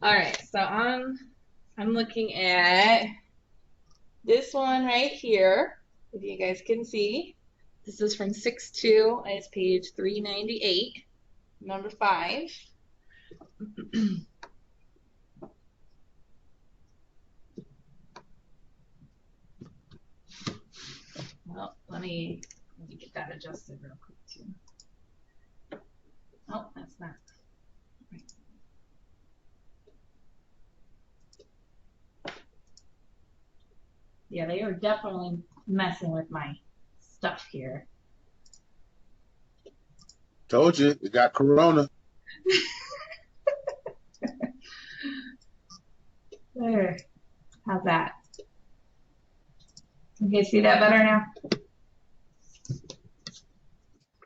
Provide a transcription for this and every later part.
All right, so I'm looking at this one right here, if you guys can see. This is from 6-2, and it's page 398, number 5. Well, let me get that adjusted real quick too. Oh, that's not right. Yeah, they are definitely messing with my stuff here. Told you, it got corona. There. How's that? You guys see that better now?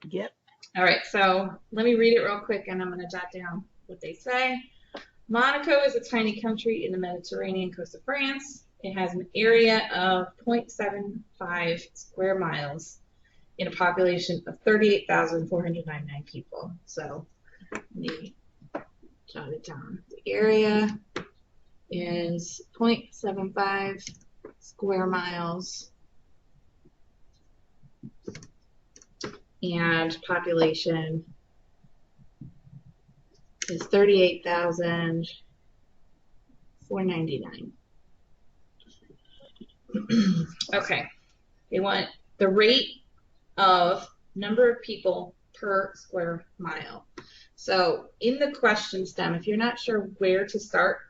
Yep. All right, so let me read it real quick and I'm going to jot down what they say. Monaco is a tiny country in the Mediterranean coast of France. It has an area of 0.75 square miles in a population of 38,499 people. So let me jot it down. The area is 0.75 square miles and population is 38,499. Okay. They want the rate of number of people per square mile. So in the question stem, if you're not sure where to start,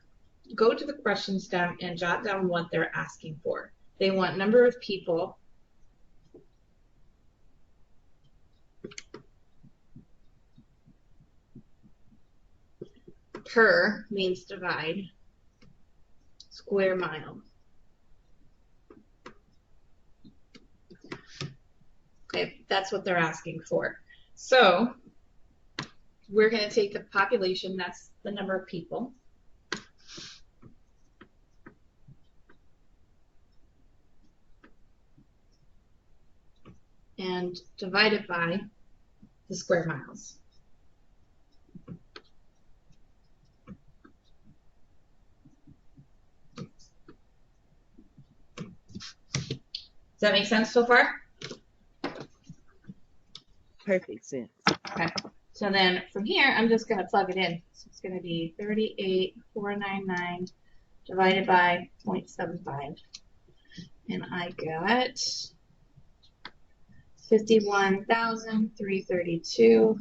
go to the question stem and jot down what they're asking for. They want number of people per means divide square mile. Okay, that's what they're asking for. So we're going to take the population, that's the number of people, and divide it by the square miles. Does that make sense so far? Perfect sense. Okay. So then from here, I'm just going to plug it in. So it's going to be 38,499 divided by 0.75. And I got 51,332.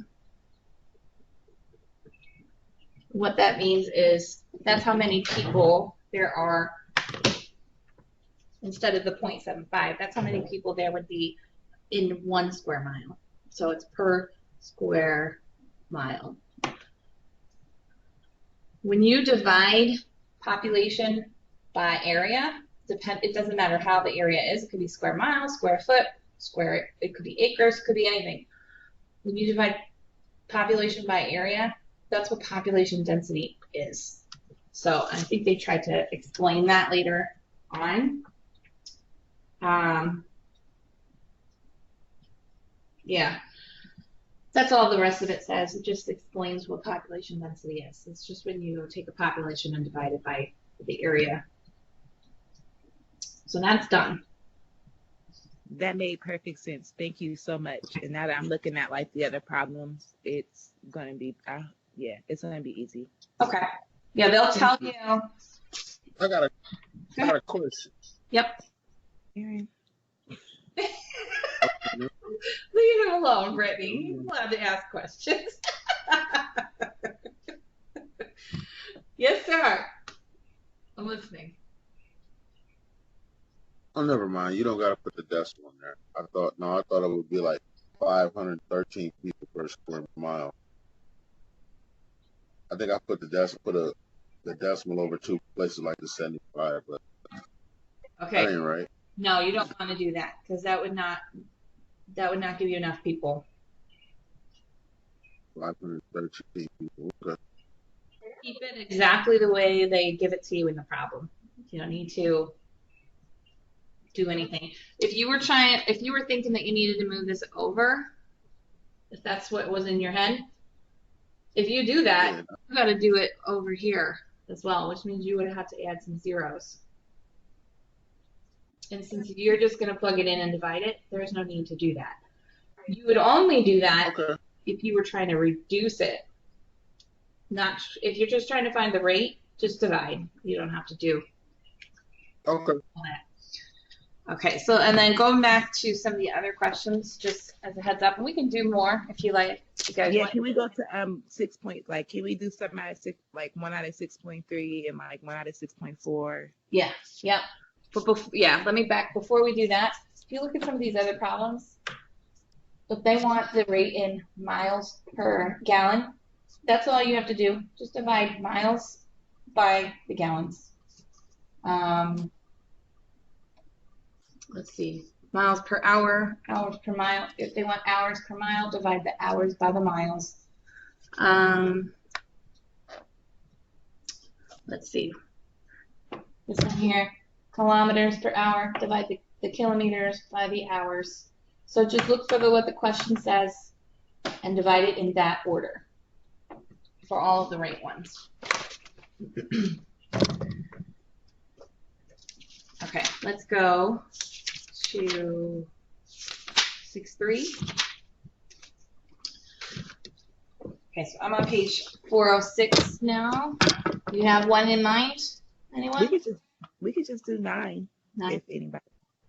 What that means is that's how many people there are instead of the 0.75. That's how many people there would be in 1 square mile. So it's per square mile. When you divide population by area, it doesn't matter how the area is. It could be square miles, square foot, it could be acres, it could be anything. When you divide population by area, that's what population density is. So I think they tried to explain that later on. Yeah, that's all the rest of it says. It just explains what population density is. It's just when you take a population and divide it by the area. So that's done. That made perfect sense. Thank you so much. And now that I'm looking at like the other problems, it's gonna be it's gonna be easy. Okay. Yeah, they'll tell you. I got a question. Yep. Aaron. Leave him alone, Brittany. He's allowed to ask questions. Yes, sir. I'm listening. Oh, never mind. You don't got to put the decimal in there. I thought it would be like 513 people per square mile. I think I put the decimal over 2 places like the 75, but Okay. that ain't right. No, you don't want to do that because that would not give you enough people. 513 people. Okay. Keep it exactly the way they give it to you in the problem. You don't need to do anything. If you were thinking that you needed to move this over, if that's what was in your head, if you do that, you got to do it over here as well, which means you would have to add some zeros. And since you're just going to plug it in and divide it, there's no need to do that. You would only do that if you were trying to reduce it. Not if you're just trying to find the rate, just divide. You don't have to do Okay. that. Okay, so and then going back to some of the other questions, just as a heads up, and we can do more if you like. You guys Yeah, want. can we go to 6 point, like, can we do something out of 6, like 1 out of 6.3 and like 1 out of 6.4? Yeah, yeah. But let me back before we do that. If you look at some of these other problems, if they want the rate in miles per gallon, that's all you have to do. Just divide miles by the gallons. Let's see, miles per hour, hours per mile. If they want hours per mile, divide the hours by the miles. Let's see, this one here, kilometers per hour, divide the kilometers by the hours. So just look for what the question says and divide it in that order for all of the rate ones. Okay, let's go to 6.3. Okay, so I'm on page 406 now. You have one in mind? Anyone? We could just do 9. 9. If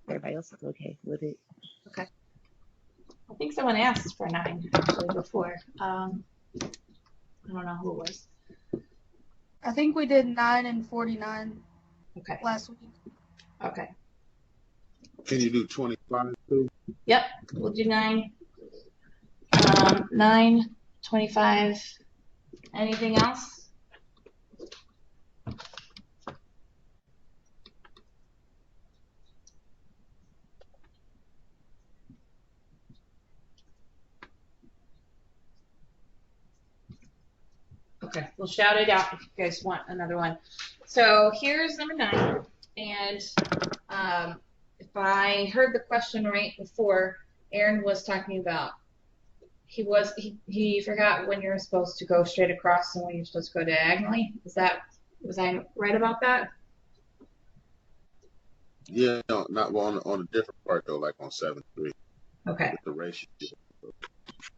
everybody else is okay with it. Okay. I think someone asked for 9 actually before. I don't know who it was. I think we did 9 and 49 last week. Okay. Can you do 25 too? Yep, we'll do 9. 9, 25. Anything else? Okay, we'll shout it out if you guys want another one. So here's number 9, and if I heard the question right before, Aaron was talking about he forgot when you're supposed to go straight across and when you're supposed to go diagonally. Was I right about that? Yeah, no, not on a different part though, like on 7.3. Okay. With the ratio.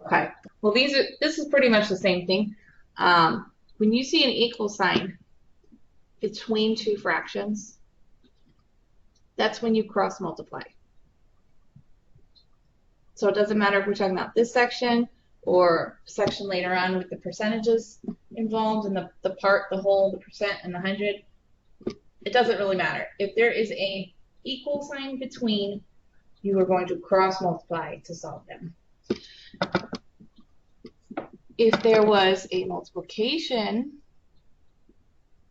Okay. Well, this is pretty much the same thing. When you see an equal sign between two fractions, that's when you cross multiply. So it doesn't matter if we're talking about this section or section later on with the percentages involved and the part, the whole, the percent, and the 100. It doesn't really matter. If there is a equal sign between, you are going to cross multiply to solve them. If there was a multiplication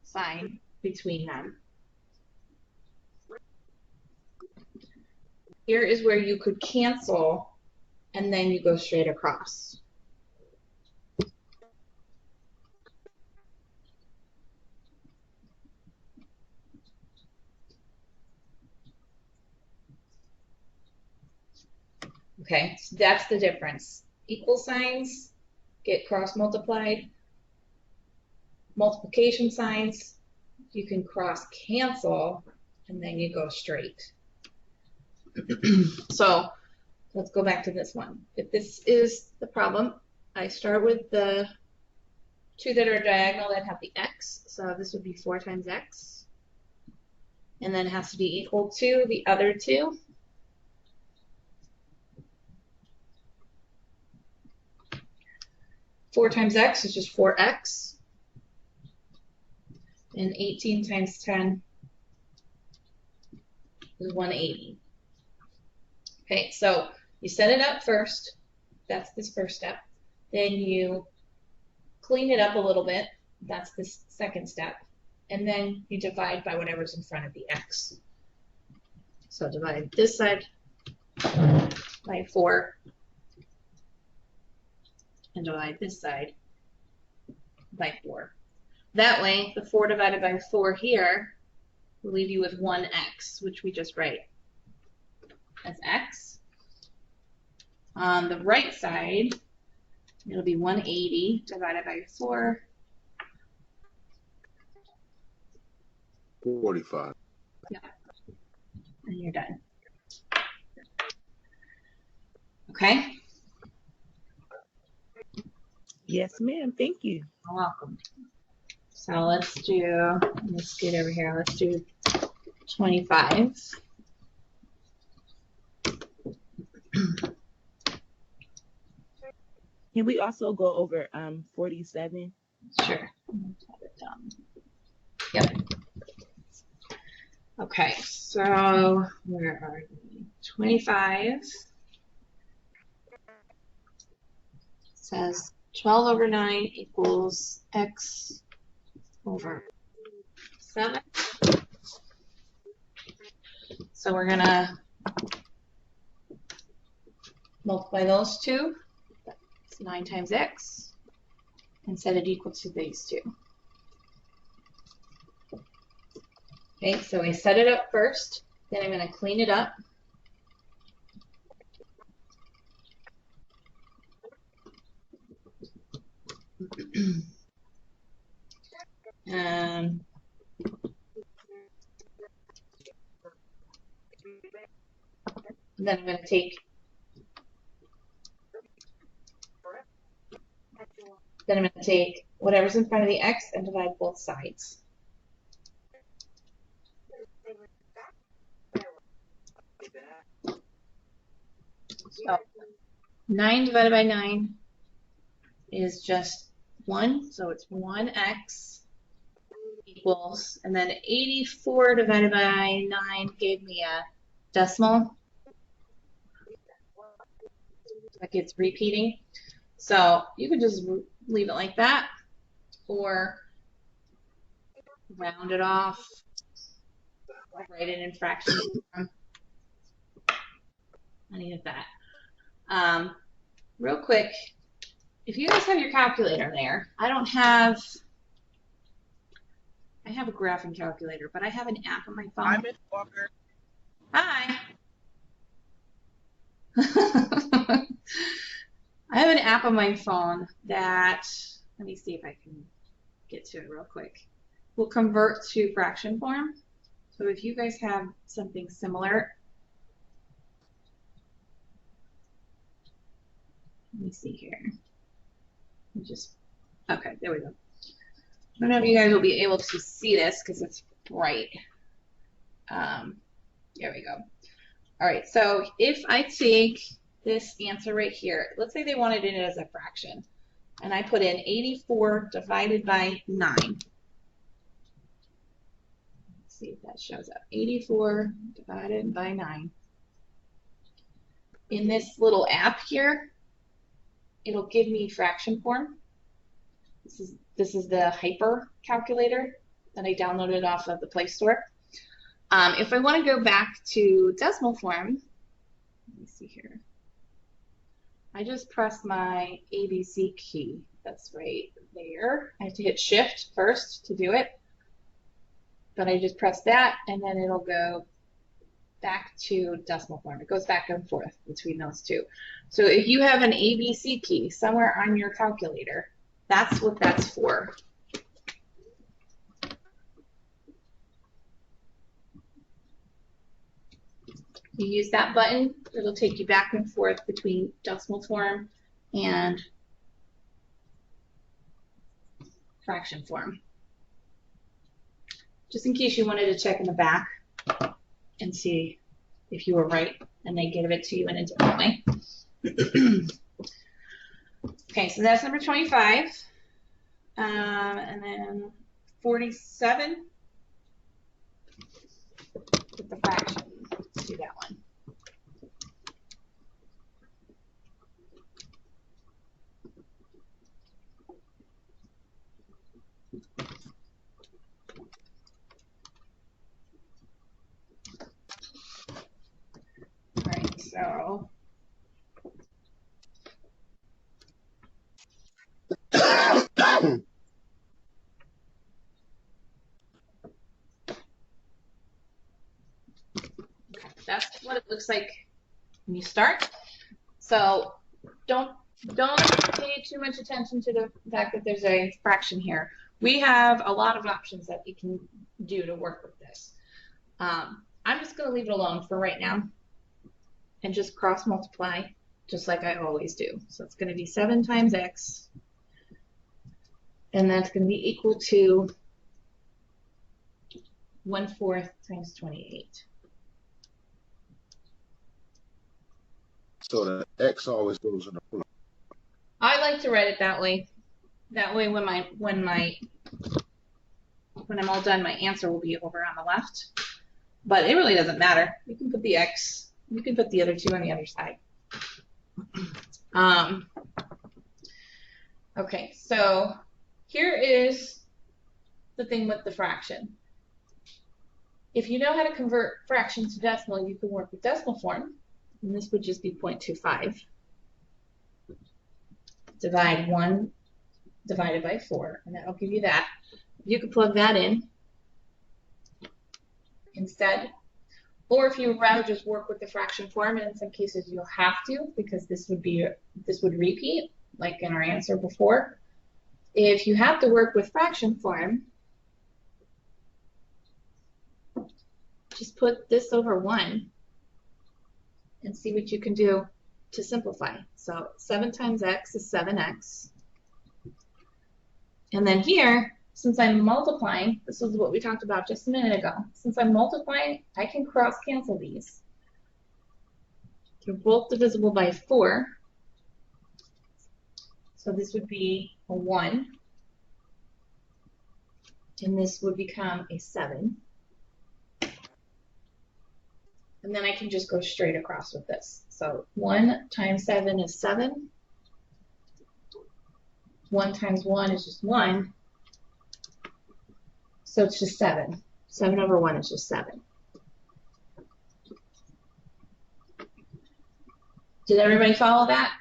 sign between them, here is where you could cancel and then you go straight across. Okay, so that's the difference. Equal signs get cross multiplied. Multiplication signs, you can cross cancel and then you go straight. So let's go back to this one. If this is the problem, I start with the 2 that are diagonal that have the x. So this would be 4 times x. And then it has to be equal to the other 2. Four times x is just 4x. And 18 times 10 is 180. Okay, so you set it up first. That's this first step. Then you clean it up a little bit. That's this second step. And then you divide by whatever's in front of the x. So divide this side by 4. And divide this side by 4. That way, the 4 divided by 4 here will leave you with 1x, which we just write as x. On the right side, it'll be 180 divided by 4 45. And you're done. Okay? Yes, ma'am. Thank you. You're welcome. So let's get over here. Let's do 25. Can we also go over 47? Sure. Yep. Okay, so where are we? 25 says 12 over 9 equals x over 7. So we're going to multiply those two. It's 9 times x and set it equal to these two. Okay, so I set it up first, then I'm going to clean it up. Then I'm going to take whatever's in front of the x and divide both sides. So 9 divided by 9 is just 1, so it's 1x equals, and then 84 divided by 9 gave me a decimal. Like it's repeating. So you could just leave it like that or round it off, write it in fractions form. Any of that. Real quick, if you guys have your calculator there, I have a graphing calculator, but I have an app on my phone. I'm Miss Walker. Hi. I have an app on my phone that, let me see if I can get to it real quick, will convert to fraction form. So if you guys have something similar, let me see here. Okay, there we go. I don't know if you guys will be able to see this because it's bright. There we go. All right, so if I take this answer right here, let's say they wanted it as a fraction, and I put in 84 divided by 9. Let's see if that shows up. 84 divided by 9. In this little app here, it'll give me fraction form. This is the hyper calculator that I downloaded off of the Play Store. If I want to go back to decimal form, let me see here. I just press my ABC key. That's right there. I have to hit Shift first to do it. But I just press that, and then it'll go back to decimal form. It goes back and forth between those two. So if you have an ABC key somewhere on your calculator, that's what that's for. You use that button, it'll take you back and forth between decimal form and fraction form. Just in case you wanted to check in the back and see if you were right, and they give it to you in a different way. Okay, so that's number 25. And then 47 with the fraction. Let's do that one. All right, so that's what it looks like when you start. So don't pay too much attention to the fact that there's a fraction here. We have a lot of options that we can do to work with this. I'm just going to leave it alone for right now and just cross multiply just like I always do. So it's going to be 7 times x, and that's going to be equal to 1/4 times 28. So the x always goes in the front. I like to write it that way. That way when I'm all done, my answer will be over on the left. But it really doesn't matter. You can put the x, you can put the other 2 on the other side. Okay, so here is the thing with the fraction. If you know how to convert fractions to decimal, you can work with decimal form. And this would just be 0.25. Divide 1 divided by 4, and that'll give you that. You could plug that in instead. Or if you would rather just work with the fraction form, and in some cases you'll have to, because this would repeat, like in our answer before. If you have to work with fraction form, just put this over 1 and see what you can do to simplify. So 7 times x is 7x. And then here, since I'm multiplying, this is what we talked about just a minute ago. Since I'm multiplying, I can cross cancel these. They're both divisible by 4. So this would be a 1. And this would become a 7. And then I can just go straight across with this. So 1 times 7 is 7. 1 times 1 is just 1. So it's just 7. 7 over 1 is just 7. Did everybody follow that?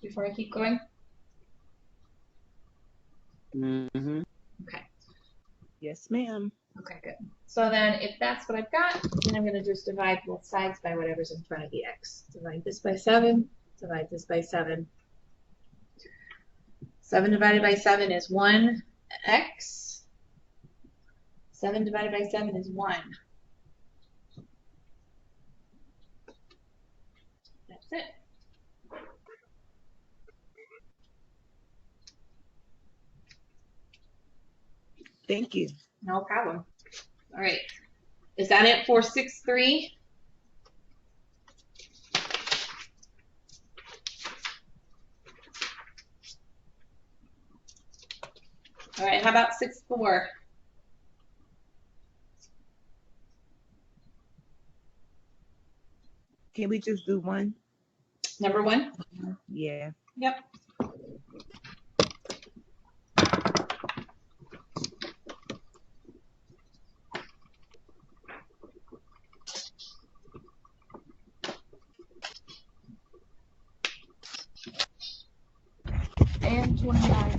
Before I keep going? Mm-hmm. Okay. Yes, ma'am. Okay, good. So then if that's what I've got, then I'm going to just divide both sides by whatever's in front of the x. Divide this by 7, divide this by 7. 7 divided by 7 is 1x. 7 divided by 7 is 1. That's it. Thank you. No problem. All right. Is that it for 6-3? All right, how about 6-4? Can we just do one? Number 1? Yeah. Yep. And 29.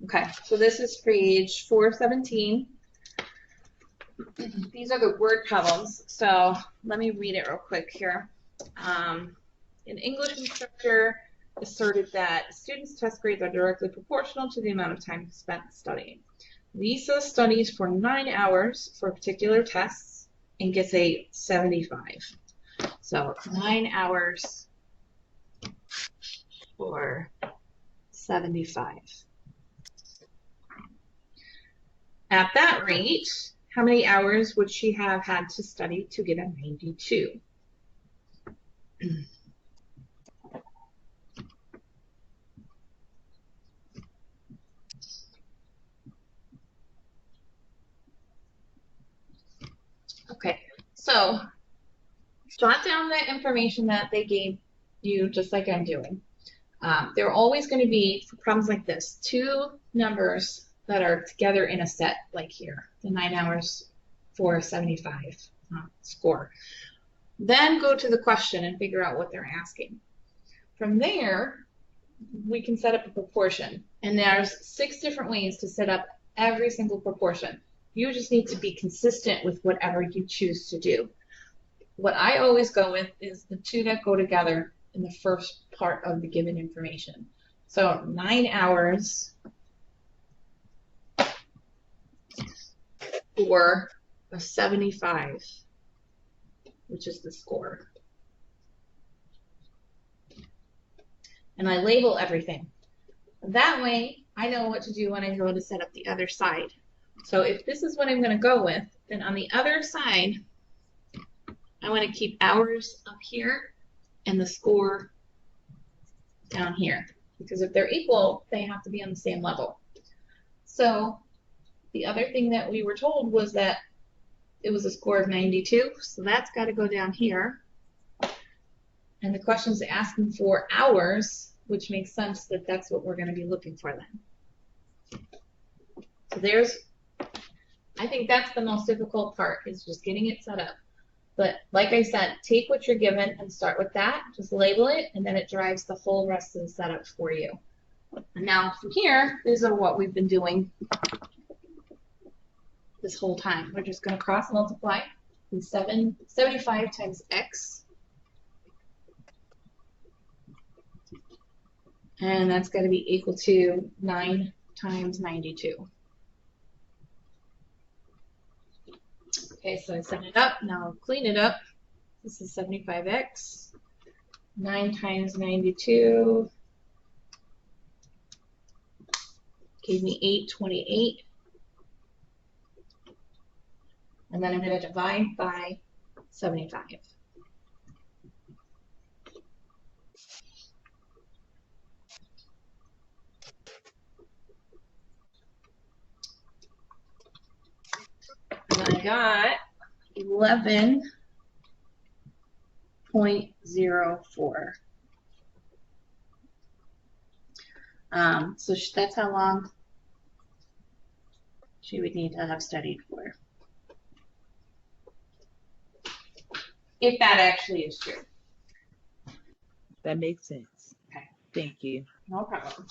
Okay, so this is page 417. These are the word problems, so let me read it real quick here. An English instructor asserted that students' test grades are directly proportional to the amount of time spent studying. Lisa studies for 9 hours for particular tests and gets a 75. So 9 hours for 75. At that rate, how many hours would she have had to study to get a 92? Okay, so jot down the information that they gave you just like I'm doing. There are always going to be, for problems like this, 2 numbers that are together in a set, like here, the 9 hours for 75 score. Then go to the question and figure out what they're asking. From there, we can set up a proportion. And there's 6 different ways to set up every single proportion. You just need to be consistent with whatever you choose to do. what I always go with is the two that go together in the first part of the given information. So 9 hours for a 75, which is the score. And I label everything. That way, I know what to do when I go to set up the other side. So if this is what I'm going to go with, then on the other side, I want to keep hours up here and the score down here. Because if they're equal, they have to be on the same level. So the other thing that we were told was that it was a score of 92, so that's got to go down here. And the question's asking for hours, which makes sense that that's what we're going to be looking for then. So there's, I think that's the most difficult part, is just getting it set up. But like I said, take what you're given and start with that. Just label it, and then it drives the whole rest of the setup for you. And now from here, these are what we've been doing this whole time. We're just going to cross multiply. And 75 times x. And that's going to be equal to 9 times 92. Okay, so I set it up. Now I'll clean it up. This is 75x. 9 times 92 gave me 828. And then I'm going to divide by 75. And I got 11.04. So that's how long she would need to have studied for. If that actually is true. That makes sense. Okay. Thank you. No problem.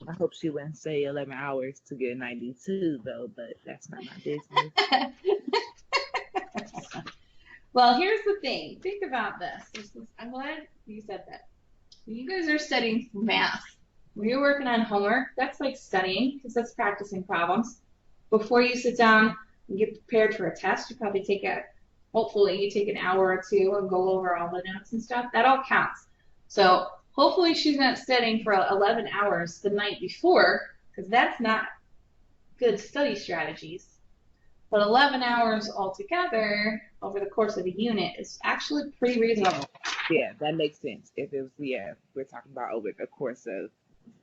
I hope she wouldn't say 11 hours to get 92, though, but that's not my business. Well, here's the thing. Think about this. I'm glad you said that. When you guys are studying for math, when you're working on homework, that's like studying, because that's practicing problems. Before you sit down and get prepared for a test, you probably hopefully you take an hour or two and go over all the notes and stuff. That all counts. So hopefully she's not studying for 11 hours the night before, because that's not good study strategies. But 11 hours altogether over the course of a unit is actually pretty reasonable. Yeah, that makes sense. If it was, we're talking about over the course of,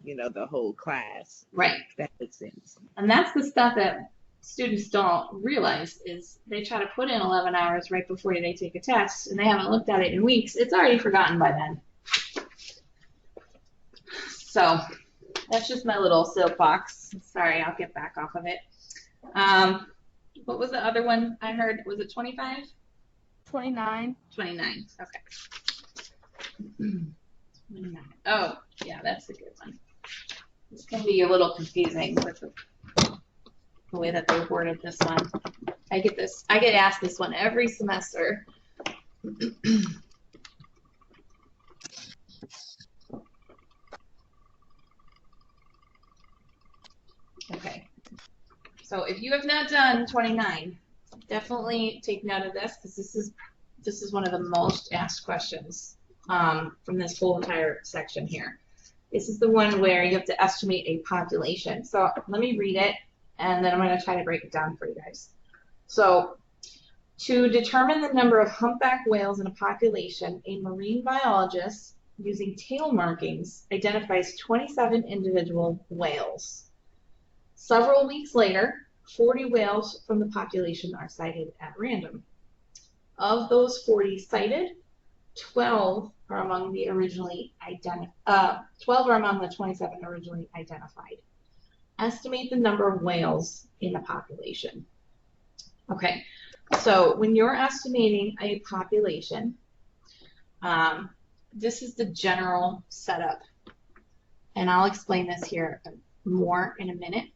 the whole class. Right. That makes sense. And that's the stuff that students don't realize, is they try to put in 11 hours right before they take a test, and they haven't looked at it in weeks. It's already forgotten by then. So that's just my little soapbox. Sorry, I'll get back off of it. What was the other one I heard? Was it 25? 29. 29. Okay. 29. Oh, yeah, that's a good one. This can be a little confusing with the way that they worded this one. I get asked this one every semester. Okay. So if you have not done 29, definitely take note of this, because this is one of the most asked questions from this whole entire section here. This is the one where you have to estimate a population. So let me read it, and then I'm going to try to break it down for you guys. So to determine the number of humpback whales in a population, a marine biologist, using tail markings, identifies 27 individual whales. Several weeks later, 40 whales from the population are sighted at random. Of those 40 sighted, 12 are among the 27 originally identified. Estimate the number of whales in the population. Okay, so when you're estimating a population, this is the general setup, and I'll explain this here more in a minute.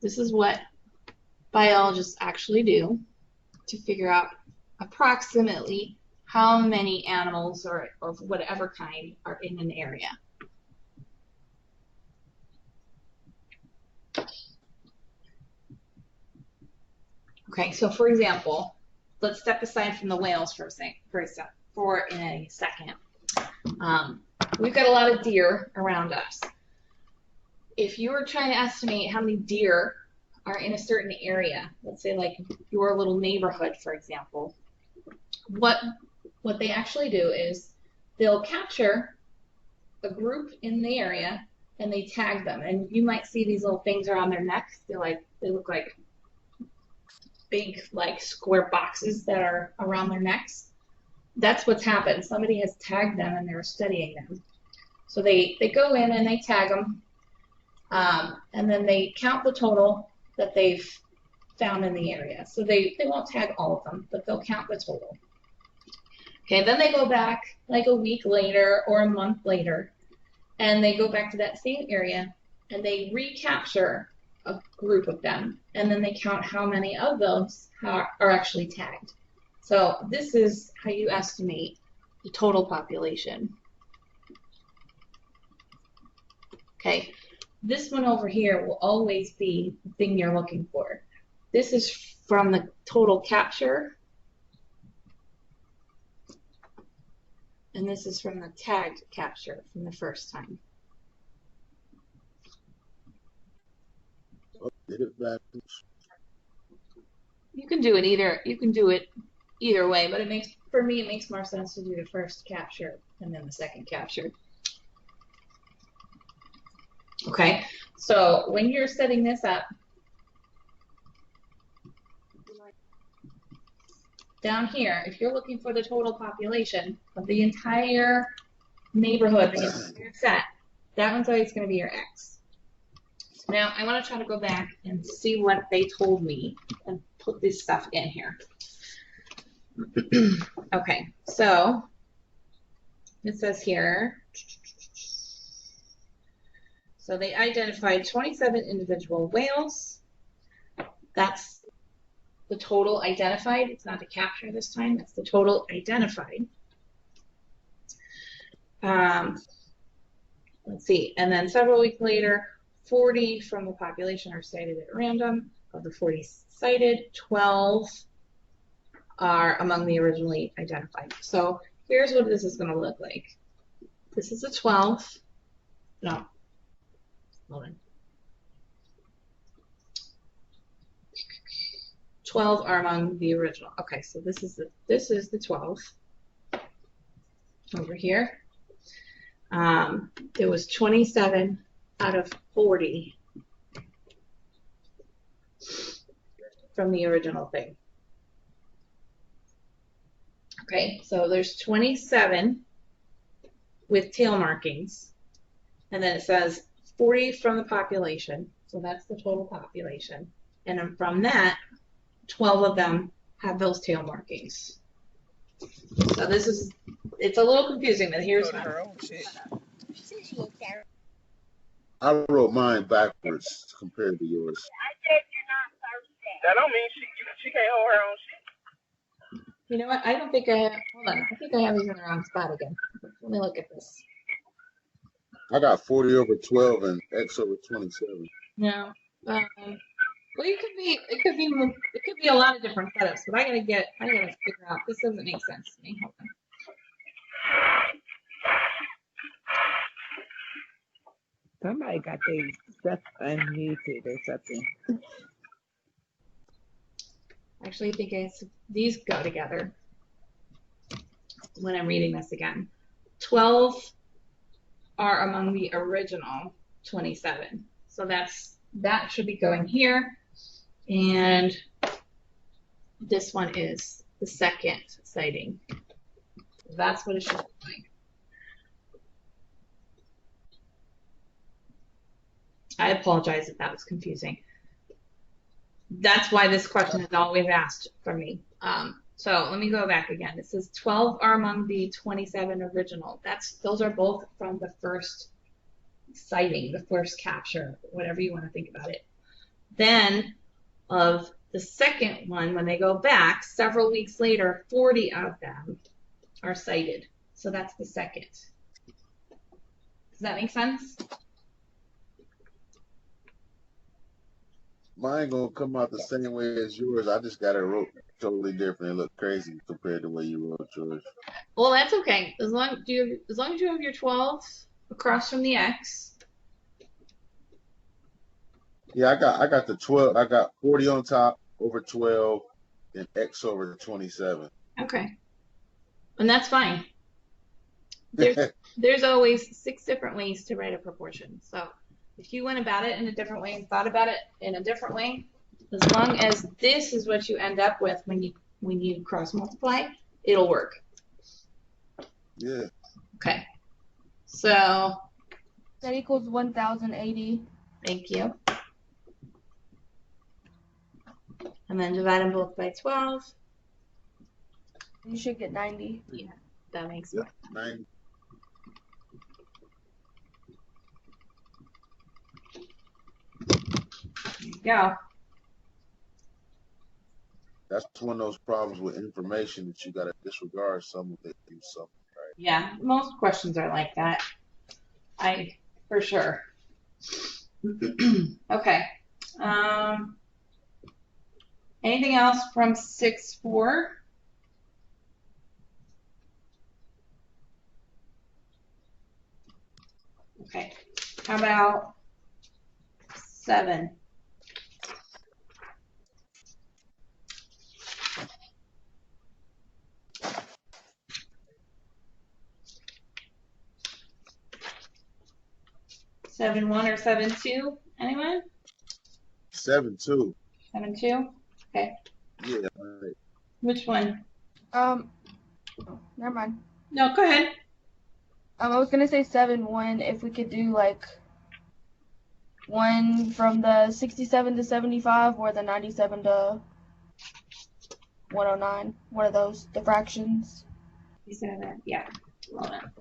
This is what biologists actually do to figure out approximately how many animals or of whatever kind are in an area. Okay, so for example, let's step aside from the whales for a second. We've got a lot of deer around us. If you were trying to estimate how many deer are in a certain area, let's say like your little neighborhood, for example, what they actually do is they'll capture a group in the area and they tag them. And you might see these little things around their necks. They look like big like square boxes that are around their necks. That's what's happened. Somebody has tagged them and they're studying them. So they go in and they tag them, and then they count the total that they've found in the area. So they won't tag all of them, but they'll count the total. Okay, then they go back like a week later or a month later, and they go back to that same area and they recapture a group of them, and then they count how many of those are actually tagged. So this is how you estimate the total population. Okay, this one over here will always be the thing you're looking for. This is from the total capture, and this is from the tagged capture from the first time. Did it backwards. You can do it either way, but for me it makes more sense to do the first capture and then the second capture. Okay, so when you're setting this up, down here, if you're looking for the total population of the entire neighborhood, the entire set, that one's always going to be your X. Now, I want to try to go back and see what they told me and put this stuff in here. Okay, so it says here, so they identified 27 individual whales. That's the total identified. It's not the capture this time. It's the total identified. Let's see. And then several weeks later, 40 from the population are cited at random. Of the 40 cited, 12 are among the originally identified. So here's what this is going to look like. This is a 12. No. Hold on. 12 are among the original. Okay, so this is the 12 over here. It was 27 out of 40 from the original thing. Okay, so there's 27 with tail markings, and then it says 40 from the population, so that's the total population, and then from that, 12 of them have those tail markings. So it's a little confusing, but here's her own shit. I wrote mine backwards compared to yours. That don't mean she can't hold her own shit. You know what? I don't think I have. Hold on. I think I have these in the wrong spot again. Let me look at this. I got 40 over 12 and X over 27. No. Well, it could be a lot of different setups, but I gotta figure out. This doesn't make sense to me. Hold on. Somebody got their stuff unmuted or something. Actually, I think these go together when I'm reading this again. 12 are among the original 27. So that should be going here. And this one is the second sighting. That's what it should look like. I apologize if that was confusing. That's why this question is always asked for me. So let me go back again. It says 12 are among the 27 original. Those are both from the first sighting, the first capture, whatever you want to think about it. Then of The second one, when they go back several weeks later, 40 of them are cited. So that's the second. Does that make sense? Mine gonna come out the same way as yours. I just got it wrote totally different. It looked crazy compared to the way you wrote yours. Well, that's okay. As long as you have your 12 across from the X. Yeah, I got the 12. I got 40 on top over 12 and X over 27. Okay. And that's fine. There's always 6 different ways to write a proportion. So if you went about it in a different way and thought about it in a different way, as long as this is what you end up with when you cross multiply, it'll work. Yeah. Okay. So That equals 1,080. thank you. And then divide them both by 12. You should get 90. Yeah, that makes Yep. sense. 90. There you go. That's one of those problems with information that you gotta disregard some of it and some. Yeah, most questions are like that. For sure. Okay. Anything else from 6-4? Okay. How about 7? 7-1 or 7-2? Anyone? 7-2. 7-2? Okay. Yeah. Right. Which one? Never mind. No, go ahead. I was gonna say 7-1 if we could do like one from the 67 to 75 or the 97 to 109. One of those, the fractions. You said that. Yeah. Hold on.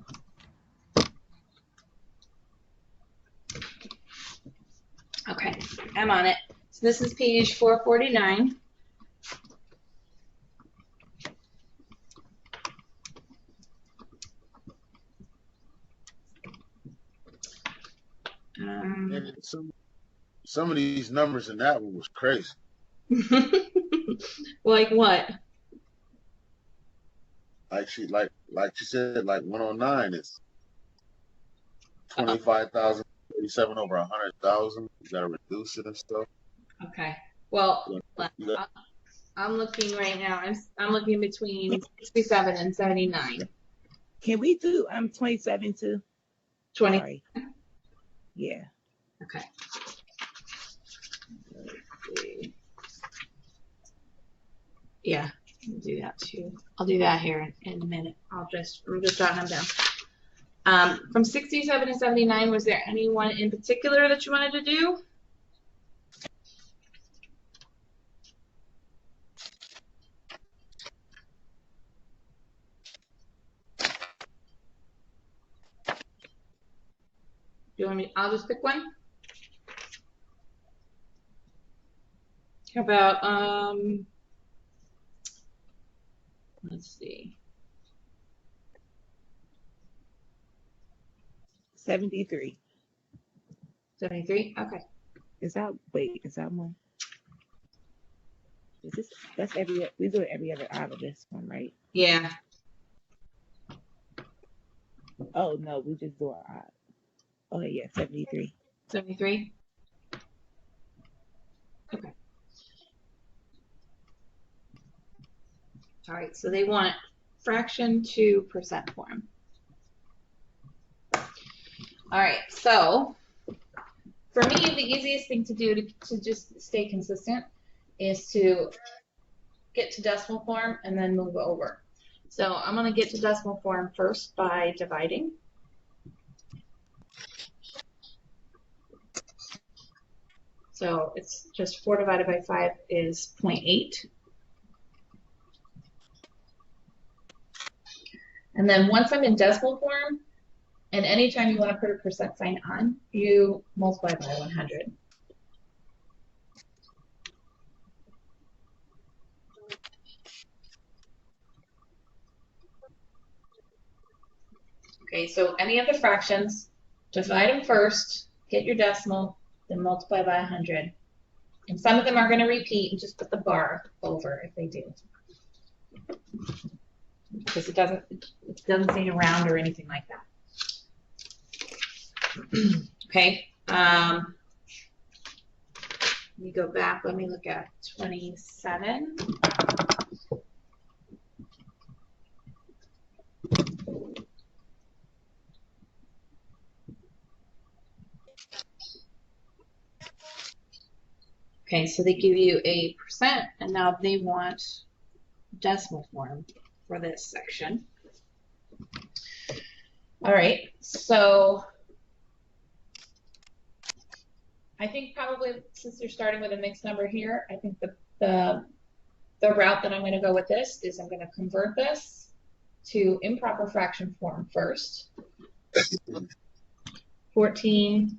Okay, I'm on it. So this is page 449. And some of these numbers in that one was crazy. Like what? Like she said, like 109 is 25,037 over 100,000. You gotta reduce it and stuff. Okay. Well, Yeah. I'm looking right now. I'm looking between 67 and 79. Can we do 27 too? 20. Sorry. Yeah. Okay. Let's see. Yeah, I'll do that too. I'll do that here in a minute. I'm just jotting them down. From 67 to 79, was there anyone in particular that you wanted to do? Do you want me? I'll just pick one. How about let's see. 73. 73. Okay. Is that one? We do it every other out of this one, right? Yeah. Oh no, we just do our odd. Okay, yeah, 73. 73. Okay. All right. So they want fraction to percent form. All right. So for me, the easiest thing to do to just stay consistent is to get to decimal form and then move over. So I'm going to get to decimal form first by dividing. So it's just 4 divided by 5 is 0.8. And then once I'm in decimal form, and anytime you want to put a percent sign on, you multiply by 100. Okay, so any of the fractions, divide them first, get your decimal, then multiply by 100. And some of them are going to repeat, and just put the bar over if they do. Because it doesn't say to round or anything like that. Okay. Let me go back. Let me look at 27. Okay, so they give you a percent, and now they want decimal form for this section. All right, so I think probably since you're starting with a mixed number here, I think the route that I'm going to go with this is I'm going to convert this to improper fraction form first. 14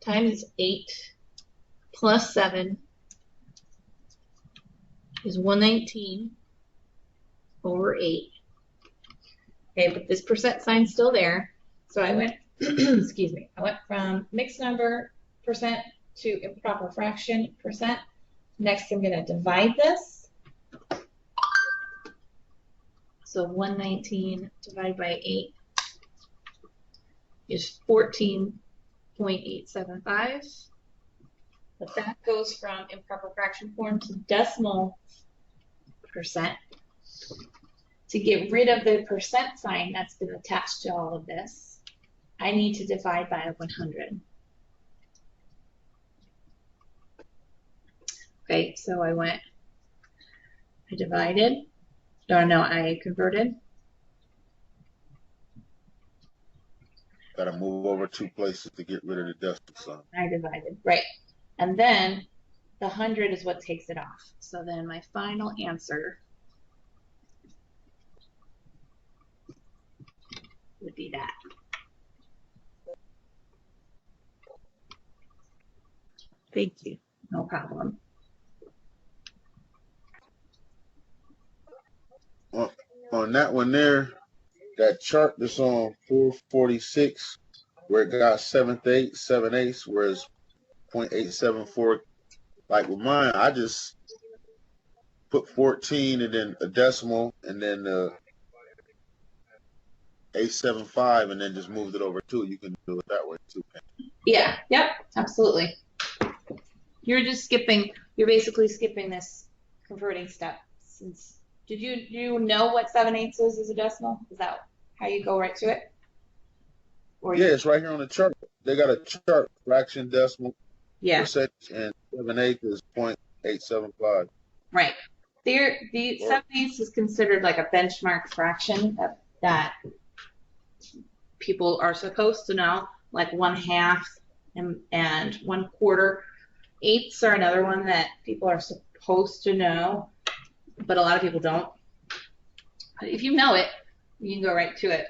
times 8 plus 7 is 119 over 8. Okay, but this percent sign's still there. So I went, excuse me, I went from mixed number percent to improper fraction percent. Next, I'm going to divide this. So 119 divided by 8 is 14.875. But that goes from improper fraction form to decimal percent. To get rid of the percent sign that's been attached to all of this, I need to divide by 100. Okay, so I divided, or no, I converted. Got to move over 2 places to get rid of the decimal sign. I divided, right. And then the 100 is what takes it off. So then my final answer would be that. Thank you. No problem. On that one there, that chart that's on 446, where it got 7/8, whereas 0.874, like with mine, I just put 14 and then a decimal and then 875 and then just moved it over 2. You can do it that way too. Yeah, yep, absolutely. You're basically skipping this converting step. Did you know what 7/8 is as a decimal? Is that how you go right to it? Or Yeah, it's right here on the chart. They got a chart, fraction, decimal, yeah, percentage, and 7/8 is 0.875. right. The 7/8 is considered like a benchmark fraction that people are supposed to know, like 1/2 and 1/4. Eighths are another one that people are supposed to know, but a lot of people don't. But if you know it, you can go right to it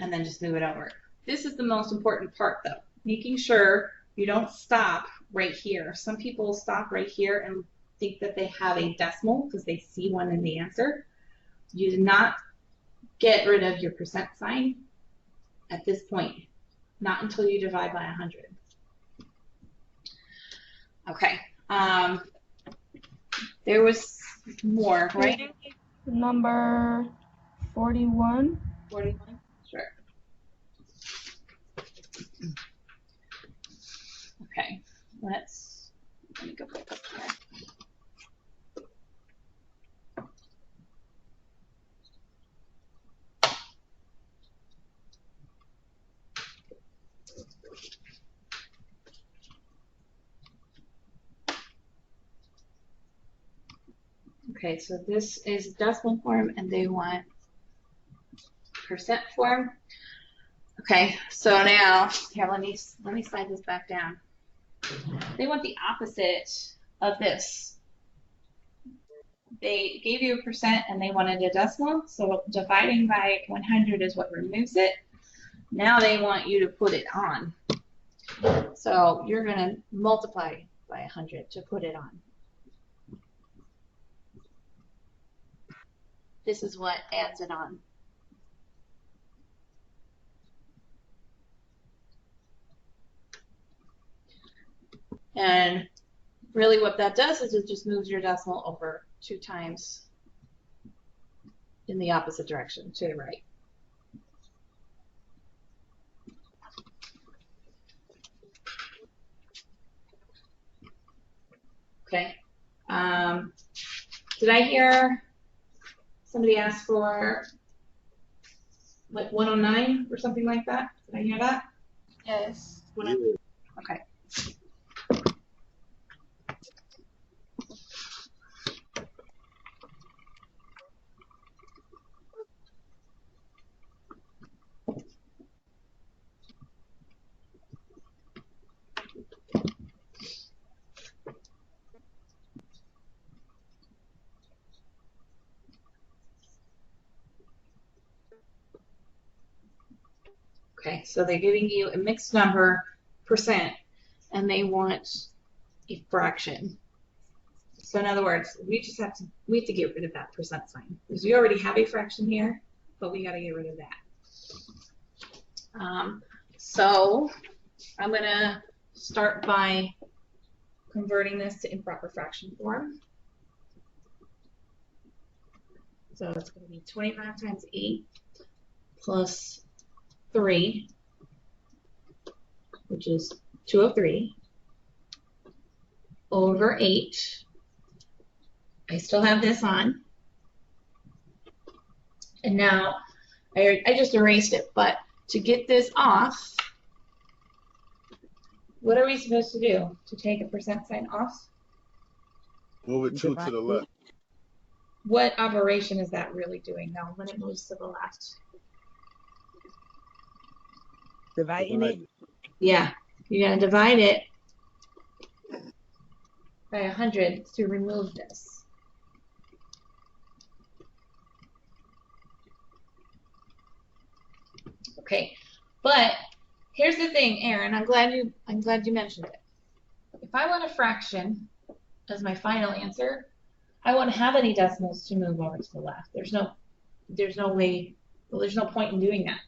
and then just move it over. This is the most important part, though, making sure you don't stop right here. Some people stop right here and think that they have a decimal because they see one in the answer. You do not get rid of your percent sign at this point, not until you divide by 100. Okay. There was more, right? Number 41. 41? Sure. Okay. Let me go back up here. Okay, so this is decimal form, and they want percent form. Okay, so now here, let me slide this back down. They want the opposite of this. They gave you a percent, and they wanted a decimal. So dividing by 100 is what removes it. Now they want you to put it on. So you're going to multiply by 100 to put it on. This is what adds it on. And really what that does is it just moves your decimal over 2 times in the opposite direction, to the right. Okay. Did I hear somebody ask for like 109 or something like that? Did I hear that? Yes. Okay. Okay, so they're giving you a mixed number percent, and they want a fraction. So in other words, we have to get rid of that percent sign because we already have a fraction here, but we got to get rid of that. So I'm gonna start by converting this to improper fraction form. So it's going to be 25 times 8 plus 3, which is 203, over 8. I still have this on. And now I just erased it, but to get this off, what are we supposed to do to take a percent sign off? Move it 2 to the left. What operation is that really doing now when it moves to the left? Dividing it. Yeah, you're going to divide it by 100 to remove this. Okay, but here's the thing, Aaron. I'm glad you mentioned it. If I want a fraction as my final answer, I won't have any decimals to move over to the left. There's no way. Well, there's no point in doing that.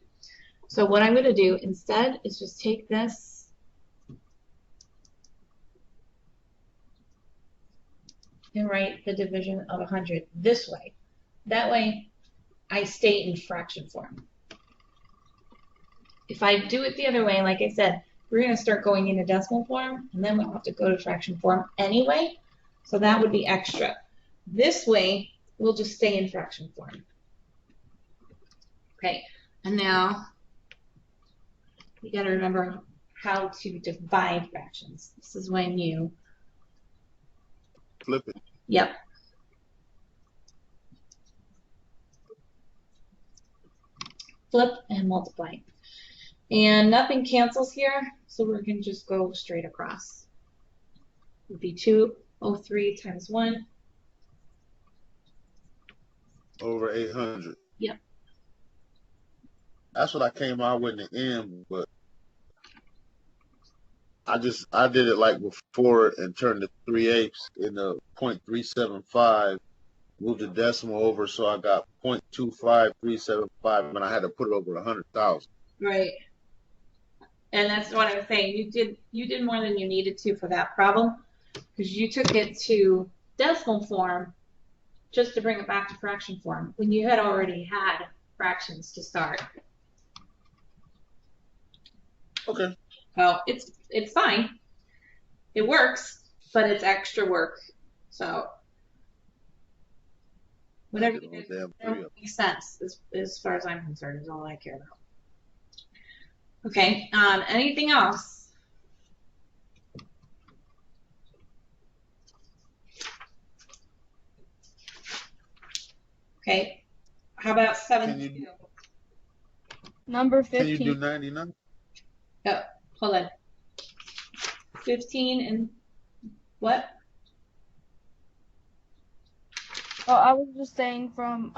So what I'm going to do instead is just take this and write the division of 100 this way. That way, I stay in fraction form. If I do it the other way, like I said, we're going to start going into decimal form, and then we'll have to go to fraction form anyway. So that would be extra. This way, we'll just stay in fraction form. Okay, and now you got to remember how to divide fractions. This is when you Flip it. Yep. Flip and multiply. And nothing cancels here, so we're going to just go straight across. It would be 203 times 1. Over 800. Yep. That's what I came out with in the end, but I did it like before and turned the 3/8 into 0.375, moved the decimal over, so I got 0.25375, and I had to put it over 100,000. Right. And that's what I was saying. You did more than you needed to for that problem, because you took it to decimal form just to bring it back to fraction form when you had already had fractions to start. Okay. Well, it's fine. It works, but it's extra work. So whatever you do, makes sense as far as I'm concerned, is all I care about. Okay. Anything else? Okay. How about 72? Number 15. Can you do 99? Oh, hold on. 15 and what? Oh, I was just saying from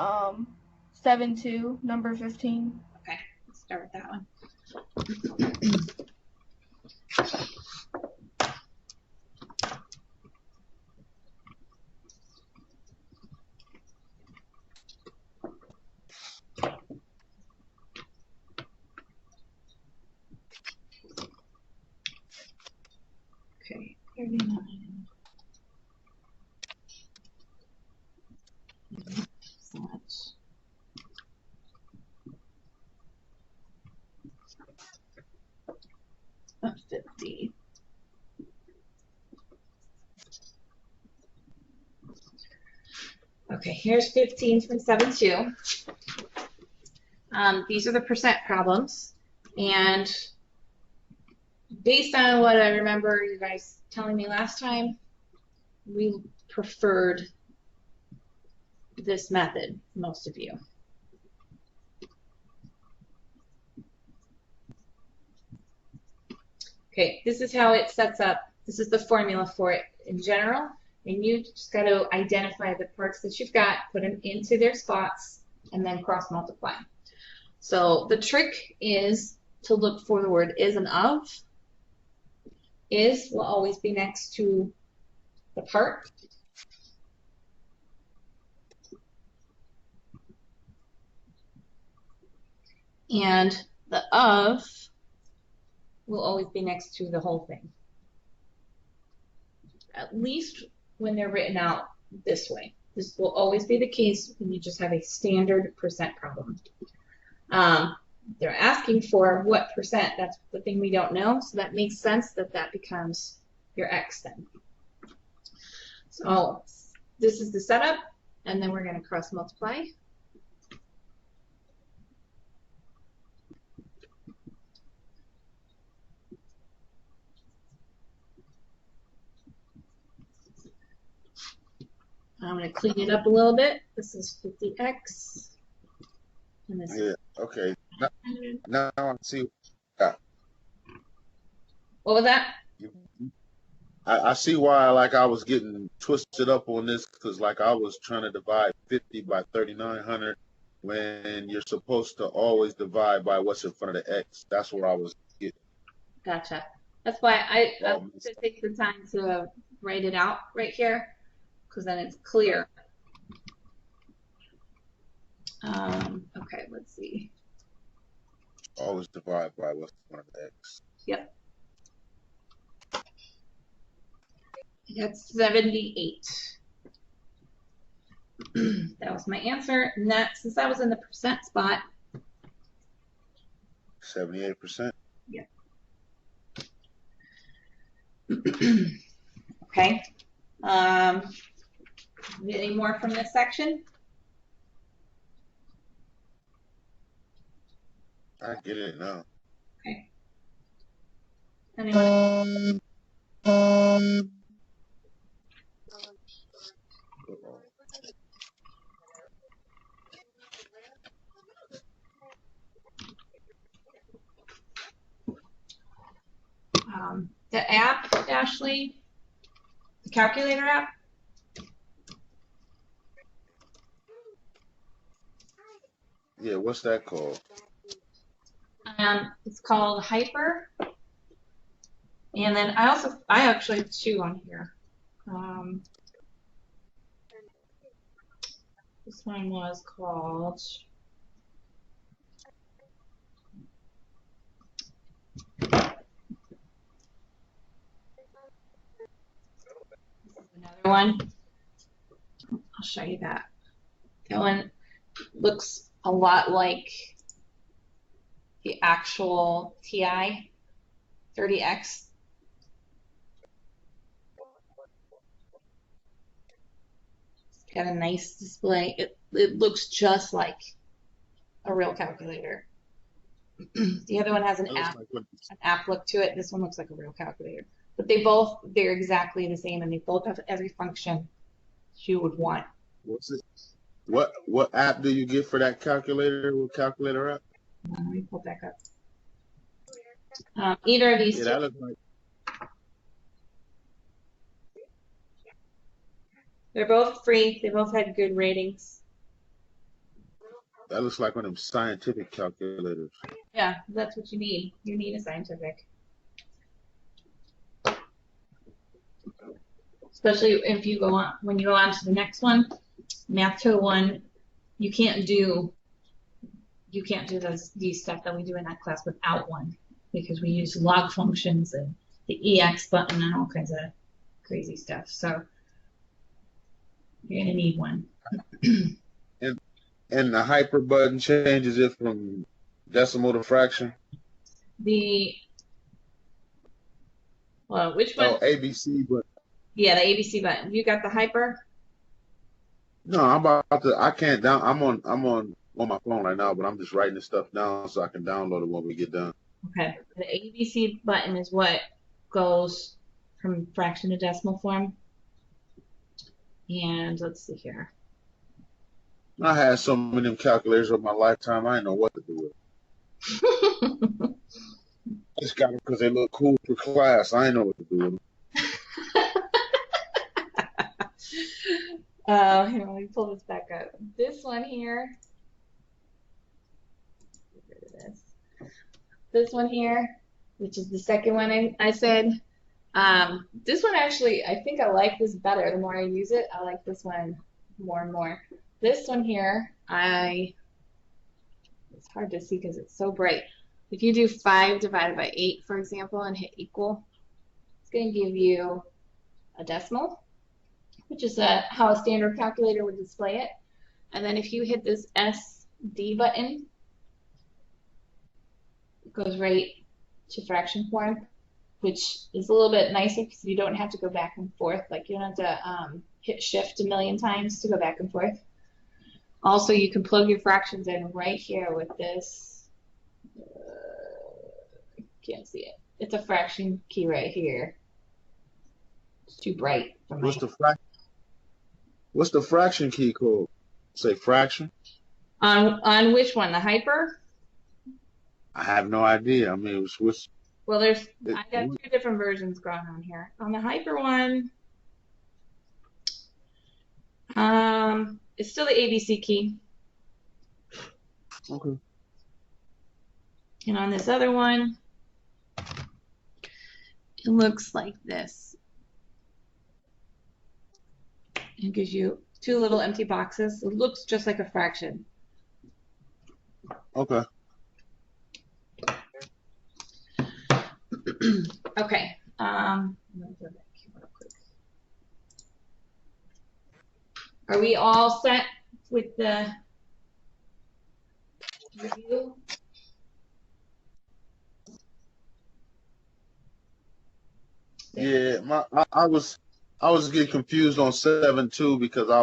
7 to number 15. Okay, let's start with that one. Okay, Okay, here's 15 from 7-2. These are the percent problems. And based on what I remember you guys telling me last time, we preferred this method, most of you. Okay, this is how it sets up. This is the formula for it in general. And you just got to identify the parts that you've got, put them into their spots, and then cross multiply. So the trick is to look for the word is and of. Is will always be next to the part. And the of will always be next to the whole thing. At least when they're written out this way. This will always be the case when you just have a standard percent problem. They're asking for what percent. That's the thing we don't know. So that makes sense that that becomes your X then. So this is the setup, and then we're going to cross multiply. I'm going to clean it up a little bit. This is 50x. And this Yeah. Okay. Now I see. What was that? I see why I was getting twisted up on this, because I was trying to divide 50 by 3900 when you're supposed to always divide by what's in front of the X. That's where I was getting. Gotcha. That's why I to take the time to write it out right here, because then it's clear. Okay, let's see. Always divide by what's in front of the X. Yep. That's 78. That was my answer. And that, since I was in the percent spot. 78%. Yeah. Okay. Any more from this section? I get it now. Okay. Anyone? The app, Ashley, the calculator app. Yeah, what's that called? It's called Hyper. And then I actually have two on here. This one was called another one. I'll show you that. That one looks a lot like the actual TI 30X. It's got a nice display. It looks just like a real calculator. The other one has an app look to it. This one looks like a real calculator. But they're exactly the same, and they both have every function you would want. What's it? What app do you get for that calculator? What calculator app? Let me pull back up. Either of these two. That looks like. They're both free. They both had good ratings. That looks like one of them scientific calculators. Yeah, that's what you need. You need a scientific. Especially if you go on, when you go on to the next one, MATH101, you can't do these stuff that we do in that class without one, because we use log functions and the EX button and all kinds of crazy stuff. So you're gonna need one. And the hyper button changes it from decimal to fraction. Which one? Oh, ABC button. Yeah, the ABC button. You got the hyper? No, I'm about to. I can't down. I'm on my phone right now, but I'm just writing this stuff down so I can download it when we get done. Okay. The ABC button is what goes from fraction to decimal form. And let's see here. I had so many of them calculators of my lifetime. I didn't know what to do with. I just got them because they look cool for class. I didn't know what to do with them. Here, let me pull this back up. This one here. Get rid of this. This one here, which is the second one I said. This one actually, I think I like this better. The more I use it, I like this one more and more. This one here, it's hard to see because it's so bright. If you do 5 divided by 8, for example, and hit equal, it's going to give you a decimal, which is how a standard calculator would display it. And then if you hit this SD button, it goes right to fraction form, which is a little bit nicer because you don't have to go back and forth. Like you don't have to hit shift a million times to go back and forth. Also, you can plug your fractions in right here with this. Can't see it. It's a fraction key right here. It's too bright for my. What's the fraction key code? Say fraction? On which one? The hyper? I have no idea. I mean, Well, I got 2 different versions going on here. On the hyper one, it's still the ABC key. okay. And on this other one, it looks like this. It gives you 2 little empty boxes. It looks just like a fraction. Okay. Okay. I'm gonna go back here real quick. Are we all set with the review? Yeah, I was getting confused on 7-2 because I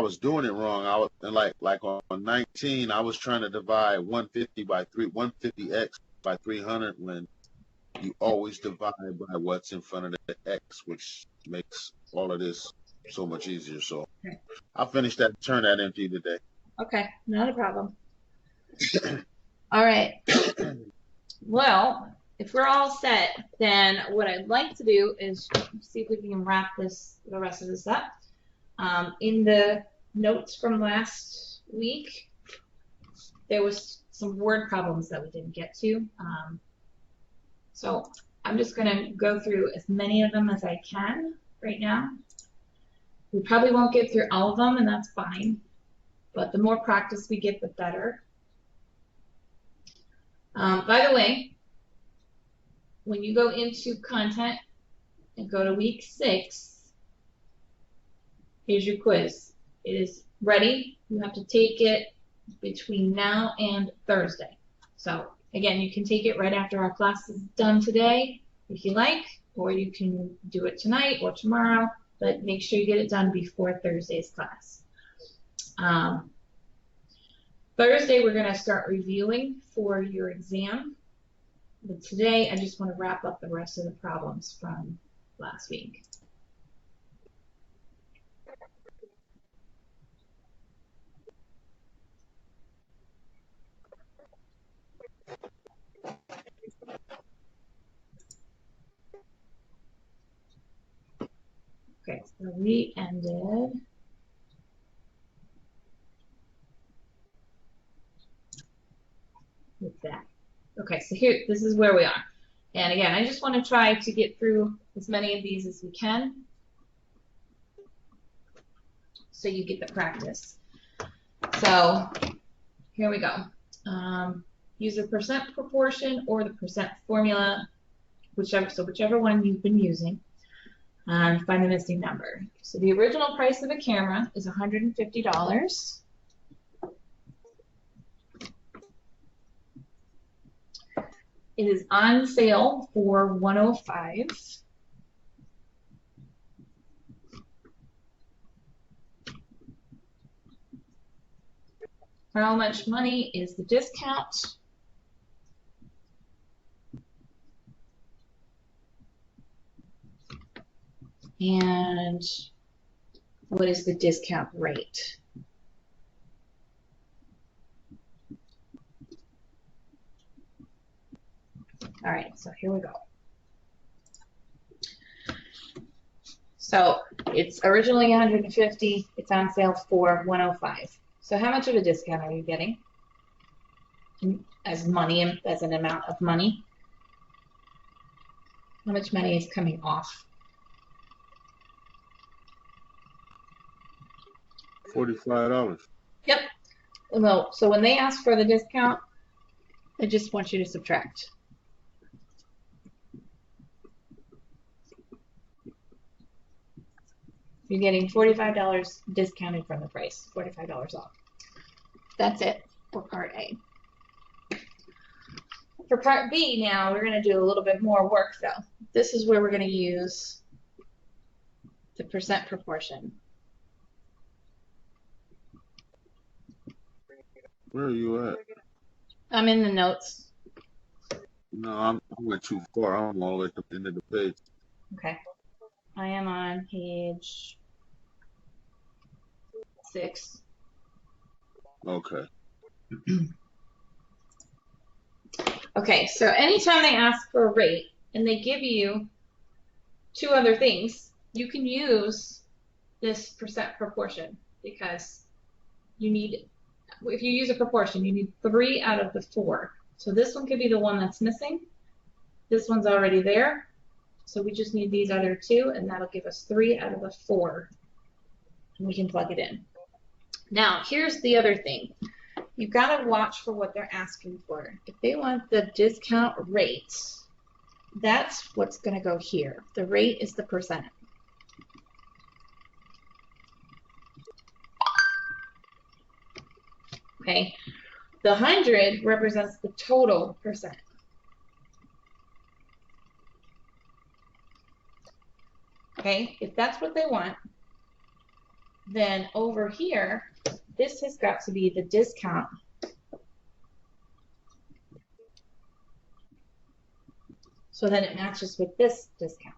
was doing it wrong. I was and like on 19, I was trying to divide 150x by 300 when you always divide by what's in front of the x, which makes all of this so much easier. So Okay. I finished that, turn that empty today. Okay, not a problem. All right. Well, if we're all set, then what I'd like to do is see if we can wrap the rest of this up. In the notes from last week, there was some word problems that we didn't get to. So I'm just going to go through as many of them as I can right now. We probably won't get through all of them, and that's fine. But the more practice we get, the better. By the way, when you go into content and go to week 6, here's your quiz. It is ready. You have to take it between now and Thursday. So again, you can take it right after our class is done today if you like, or you can do it tonight or tomorrow, but make sure you get it done before Thursday's class. Thursday, we're going to start reviewing for your exam. But today, I just want to wrap up the rest of the problems from last week. Okay, so we ended with that. Okay, so here, this is where we are. And again, I just want to try to get through as many of these as we can so you get the practice. So here we go. Use the percent proportion or the percent formula, whichever one you've been using, and find the missing number. So the original price of a camera is $150. It is on sale for $105. How much money is the discount? And what is the discount rate? All right, so here we go. So it's originally 150. It's on sale for 105. So how much of a discount are you getting as money, as an amount of money? How much money is coming off? $45. Yep. Well, so when they ask for the discount, I just want you to subtract. You're getting $45 discounted from the price, $45 off. That's it for part A. For part B now, we're going to do a little bit more work though. This is where we're going to use the percent proportion. Where are you at? I'm in the notes. No, I went too far. I'm all the way to the end of the page. Okay. I am on page 6. Okay. Okay, so anytime they ask for a rate and they give you 2 other things, you can use this percent proportion because you need, if you use a proportion, you need 3 out of the 4. So this one could be the one that's missing. This one's already there. So we just need these other 2, and that'll give us 3 out of the 4. And we can plug it in. Now, here's the other thing. You've got to watch for what they're asking for. If they want the discount rate, that's what's going to go here. The rate is the percent. Okay, the 100 represents the total percent. Okay, if that's what they want, then over here, this has got to be the discount. So then it matches with this discount.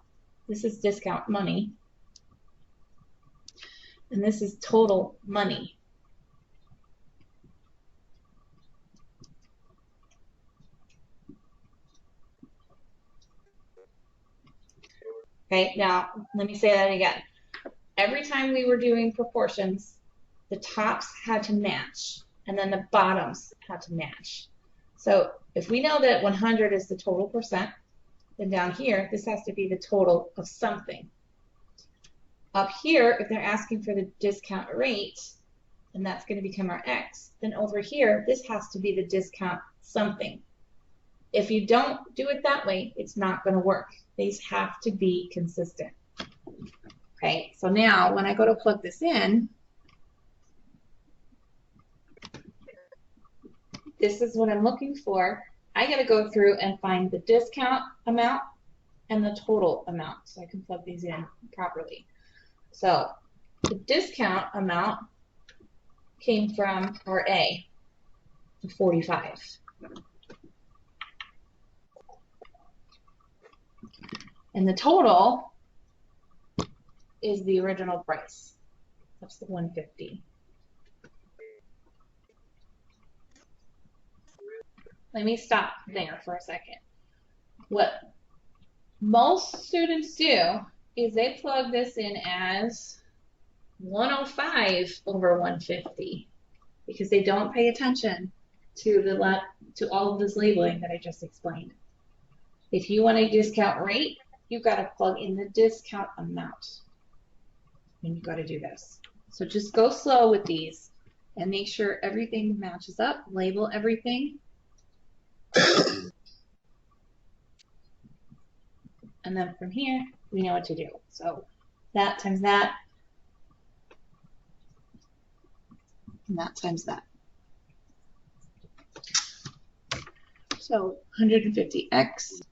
This is discount money. And this is total money. Okay, now let me say that again. Every time we were doing proportions, the tops had to match, and then the bottoms had to match. So if we know that 100 is the total percent, then down here, this has to be the total of something. Up here, if they're asking for the discount rate, and that's going to become our X, then over here, this has to be the discount something. If you don't do it that way, it's not going to work. These have to be consistent. Okay, so now when I go to plug this in, this is what I'm looking for. I got to go through and find the discount amount and the total amount so I can plug these in properly. So the discount amount came from our A, the 45. And the total is the original price. That's the 150. Let me stop there for a second. What most students do is they plug this in as 105 over 150 because they don't pay attention to all of this labeling that I just explained. If you want a discount rate, you've got to plug in the discount amount. And you've got to do this. So just go slow with these and make sure everything matches up. Label everything. And then from here, we know what to do. So that times that, and that times that. So 150x,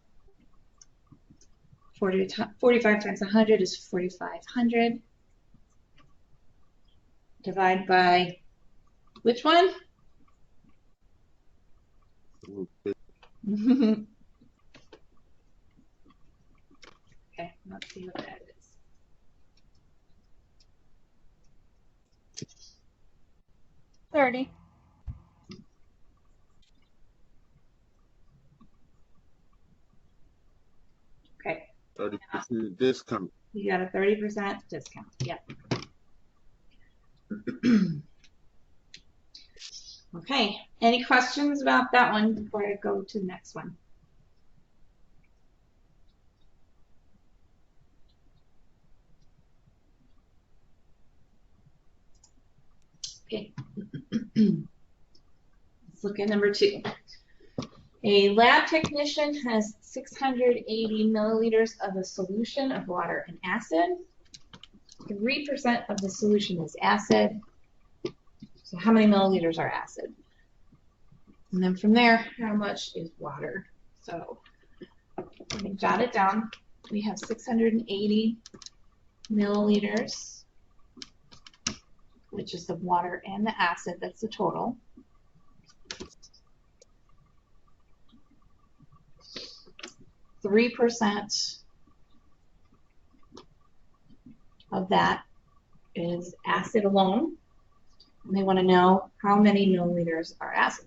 45 times 100 is 4,500. Divide by which one? Okay, let's see what that is. $30. Okay, 30% discount. you got a 30% discount. Yep. Okay, any questions about that one before I go to the next one? Okay. Let's look at number 2. A lab technician has 680 milliliters of a solution of water and acid. 3% of the solution is acid. So how many milliliters are acid? And then from there, how much is water? So let me jot it down. We have 680 milliliters, which is the water and the acid. That's the total. %3 of that is acid alone. And they want to know how many milliliters are acid.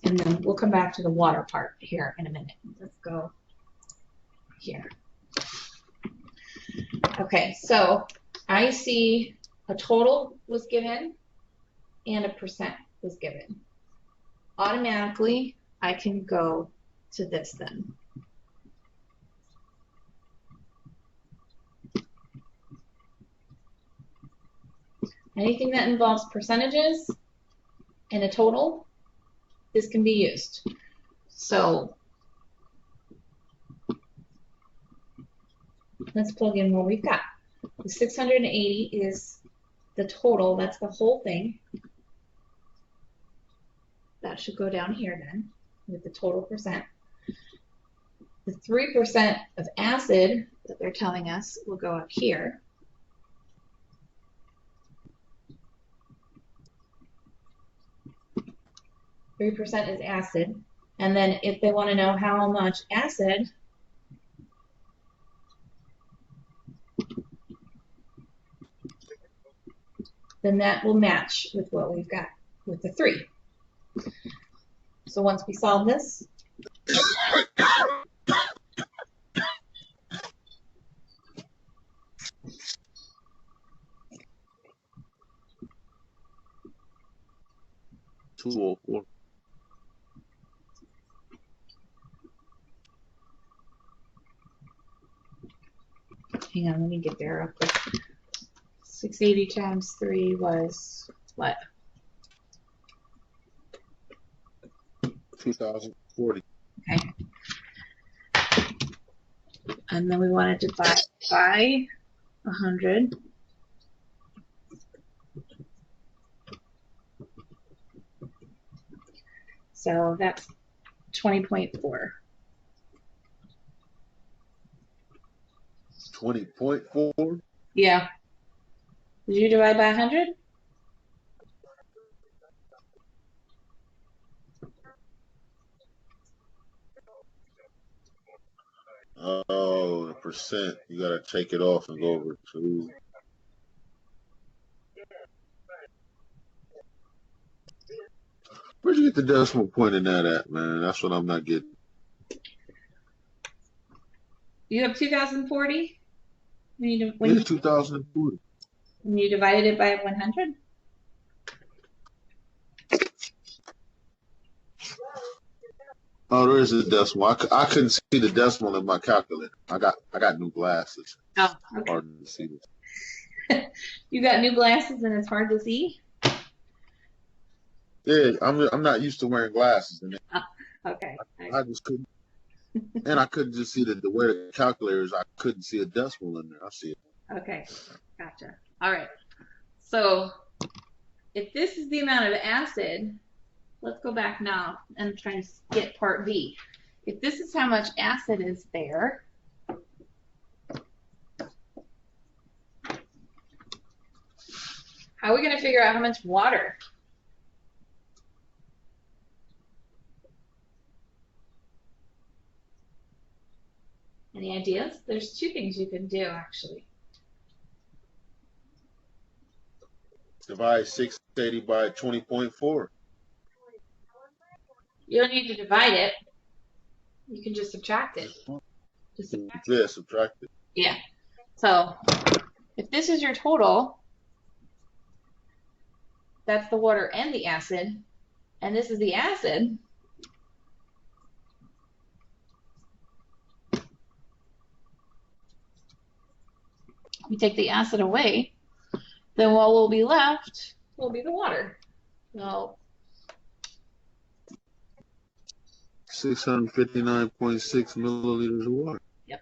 And then we'll come back to the water part here in a minute. Let's go here. Okay, so I see a total was given and a percent was given. Automatically, I can go to this then. Anything that involves percentages and a total, this can be used. So let's plug in what we've got. The 680 is the total, that's the whole thing. That should go down here then with the total percent. The 3% of acid that they're telling us will go up here. %3 is acid. And then if they want to know how much acid, then that will match with what we've got with the 3. So once we solve this, $204. hang on, let me get there real quick. 680 times 3 was what? 2,040. Okay. And then we want to divide by 100. So that's 20.4. 20.4. Yeah. Did you divide by 100? Oh, the percent. You gotta take it off and go over to. Where'd you get the decimal point in that at, man? That's what I'm not getting. You have 2040? When It's 2040. you divided it by 100? Oh, there is a decimal. I couldn't see the decimal in my calculator. I got new glasses. Oh, okay. Hard to see this. You got new glasses and it's hard to see? Yeah, I'm not used to wearing glasses, and Okay. I just couldn't. And I couldn't just see the way the calculator is. I couldn't see a decimal in there. I see it. Okay, gotcha. All right. So if this is the amount of acid, let's go back now and try to get part B. If this is how much acid is there, How are we going to figure out how much water? Any ideas? There's two things you can do, actually. Divide 680 by 20.4. You don't need to divide it. You can just subtract it. Just subtract it. Yeah, subtract it. Yeah. So if this is your total, that's the water and the acid, and this is the acid. We take the acid away, then what will be left will be the water. So 659.6 milliliters of water. yep.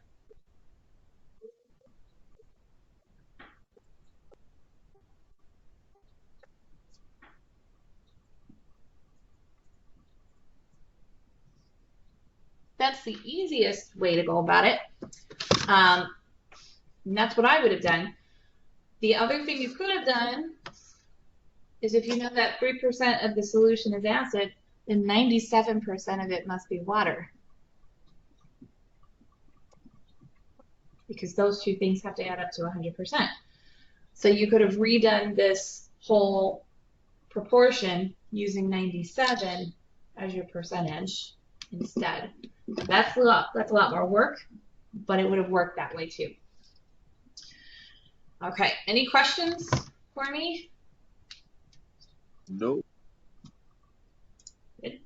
That's the easiest way to go about it. And that's what I would have done. The other thing you could have done is if you know that 3% of the solution is acid, then 97% of it must be water. Because those two things have to add up to 100%. So you could have redone this whole proportion using 97 as your percentage instead. That's a lot more work, but it would have worked that way too. Okay, any questions for me? Nope. Good.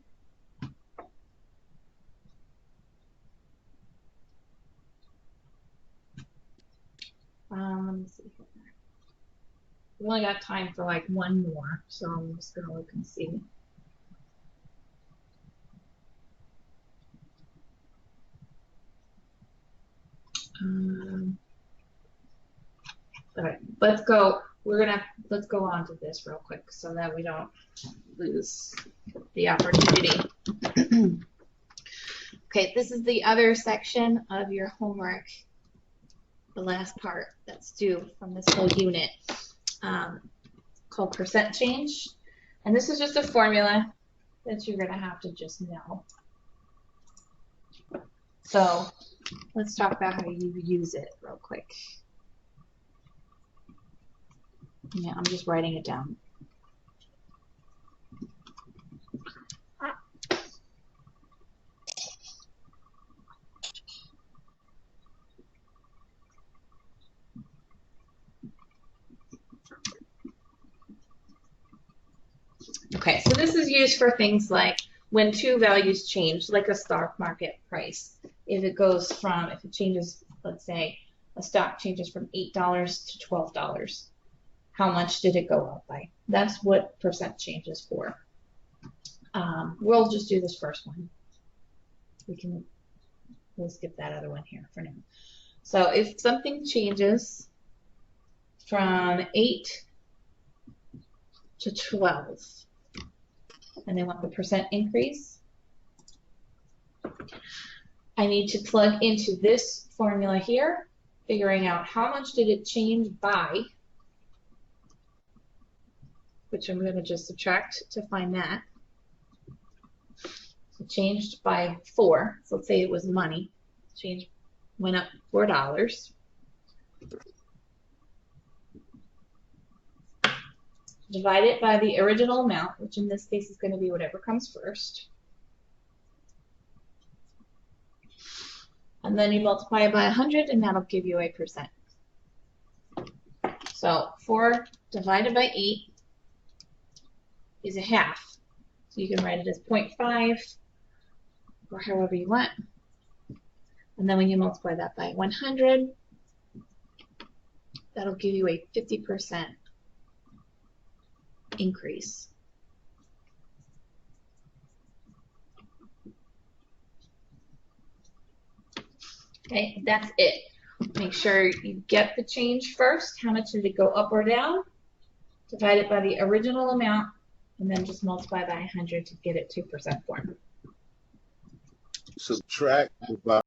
Let me see here. We only got time for like one more, so I'm just gonna look and see. All right, let's go. Let's go on to this real quick so that we don't lose the opportunity. Okay, this is the other section of your homework, the last part that's due from this whole unit, called percent change. And this is just a formula that you're gonna have to just know. So let's talk about how you use it real quick. Yeah, I'm just writing it down. Okay, so this is used for things like when two values change, like a stock market price. If it changes, let's say, a stock changes from $8 to $12. How much did it go up by? That's what percent change is for. We'll just do this first one. We'll skip that other one here for now. So if something changes from 8 to 12, and they want the percent increase, I need to plug into this formula here, figuring out how much did it change by, which I'm going to just subtract to find that. So changed by 4. So let's say it was money. Went up $4. Divide it by the original amount, which in this case is going to be whatever comes first. And then you multiply it by 100, and that'll give you a percent. So 4 divided by 8 is a half. So you can write it as 0.5 or however you want. And then when you multiply that by 100, that'll give you a 50% increase. Okay, that's it. Make sure you get the change first. How much did it go up or down? Divide it by the original amount, and then just multiply by 100 to get it 2% form. Subtract by